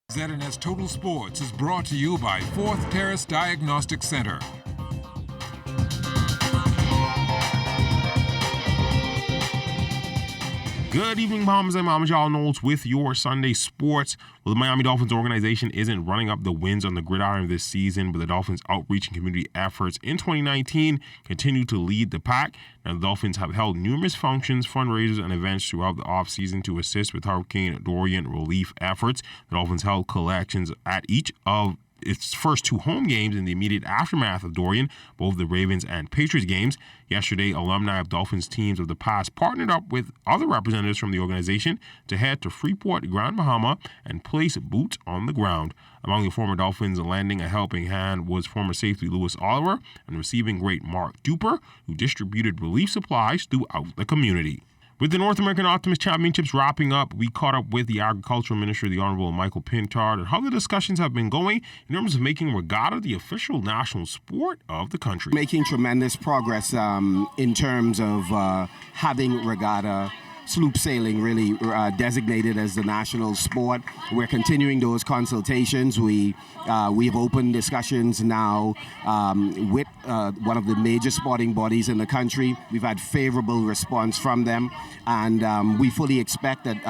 ZNS Total Sports is brought to you by Fourth Terrace Diagnostic Center. Good evening, mamas and mamas. Y'all know it's with your Sunday sports. Well, the Miami Dolphins organization isn't running up the wins on the gridiron this season, but the Dolphins' outreach and community efforts in 2019 continue to lead the pack. Now, the Dolphins have held numerous functions, fundraisers, and events throughout the offseason to assist with Hurricane Dorian relief efforts. The Dolphins held collections at each of its first two home games in the immediate aftermath of Dorian, both the Ravens and Patriots games. Yesterday, alumni of Dolphins teams of the past partnered up with other representatives from the organization to head to Freeport, Grand Bahama, and place boots on the ground. Among the former Dolphins lending a helping hand was former safety Louis Oliver and receiving great Mark Duper, who distributed relief supplies throughout the community. With the North American Optimist Championships wrapping up, we caught up with the Agricultural Minister, the Honorable Michael Pintard, and how the discussions have been going in terms of making regatta the official national sport of the country. Making tremendous progress in terms of having regatta, sloop sailing really designated as the national sport. We're continuing those consultations. We have opened discussions now with one of the major sporting bodies in the country. We've had favorable response from them, and we fully expect that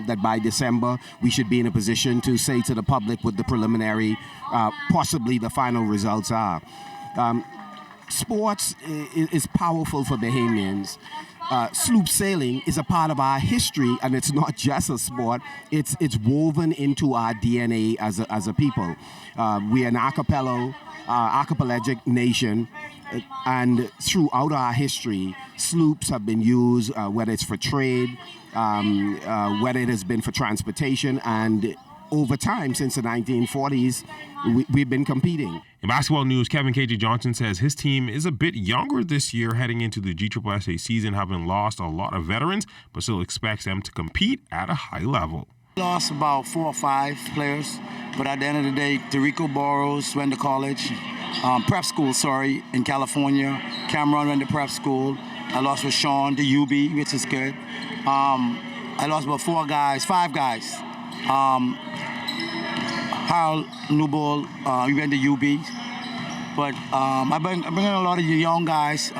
that by December we should be in a position to say to the public what the preliminary, possibly the final results are. Sports is powerful for Bahamians. Sloop sailing is a part of our history, and it's not just a sport. It's woven into our DNA as a people. We're an archipelagic nation, and throughout our history, sloops have been used, whether it's for trade, whether it has been for transportation, and over time, since the 1940s, we've been competing. In basketball news, Kevin KJ Johnson says his team is a bit younger this year heading into the GSSA season, having lost a lot of veterans, but still expects them to compete at a high level. Lost about 4 or 5 players, but at the end of the day, Tarico Burrows went to college, prep school, in California. Cameron went to prep school. I lost with Sean to UB, which is good. I lost about 5 guys. Harold Newbold, we went to UB. But I bring in a lot of the young guys,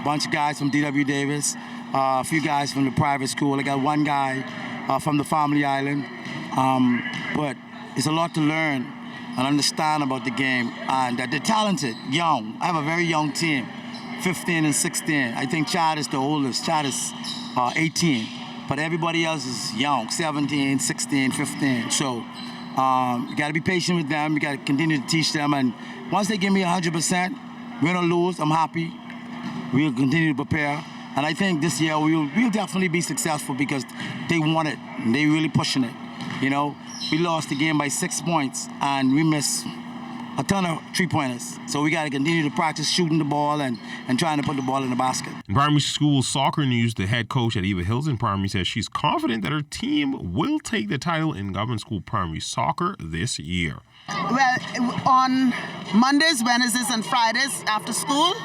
bunch of guys from D.W. Davis, a few guys from the private school. I got one guy from the Family Island. But it's a lot to learn and understand about the game. And they're talented, young. I have a very young team, 15 and 16. I think Chad is the oldest. Chad is 18. But everybody else is young, 17, 16, 15. So you got to be patient with them. You got to continue to teach them. And once they give me 100%, win or lose, I'm happy. We'll continue to prepare. And I think this year we'll definitely be successful because they want it. And they really pushing it. You know, we lost the game by 6 points, and we missed a ton of 3-pointers. So we got to continue to practice shooting the ball and trying to put the ball in the basket. In primary school soccer news, the head coach at Eva Hills in primary says she's confident that her team will take the title in government school primary soccer this year. Well, on Mondays, Wednesdays, and Fridays after school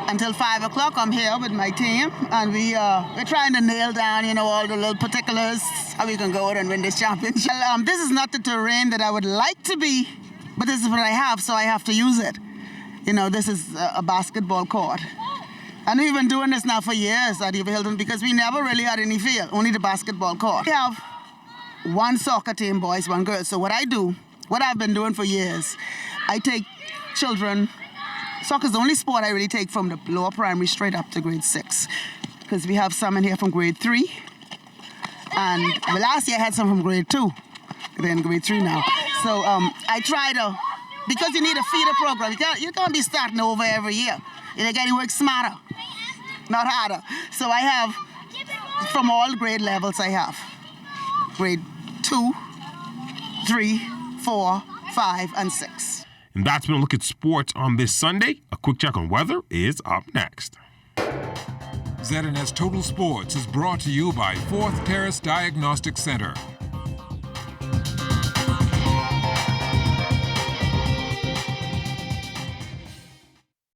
until 5 o'clock, I'm here with my team, and we're trying to nail down, all the little particulars, how we can go out and win this championship. This is not the terrain that I would like to be, but this is what I have, so I have to use it. This is a basketball court. And we've been doing this now for years at Eva Hilton because we never really had any field, only the basketball court. We have one soccer team, boys, one girls. So what I've been doing for years, I take children. Soccer is the only sport I really take from the lower primary straight up to grade 6. Because we have some in here from grade 3. And last year I had some from grade 2. They're in grade 3 now. So I try to, because you need a feeder program. You can't be starting over every year. You got to work smarter, not harder. So I have, from all grade levels I have. Grade 2, 3, 4, 5, and 6. And that's been a look at sports on this Sunday. A quick check on weather is up next. ZNS Total Sports is brought to you by Fourth Terrace Diagnostic Center.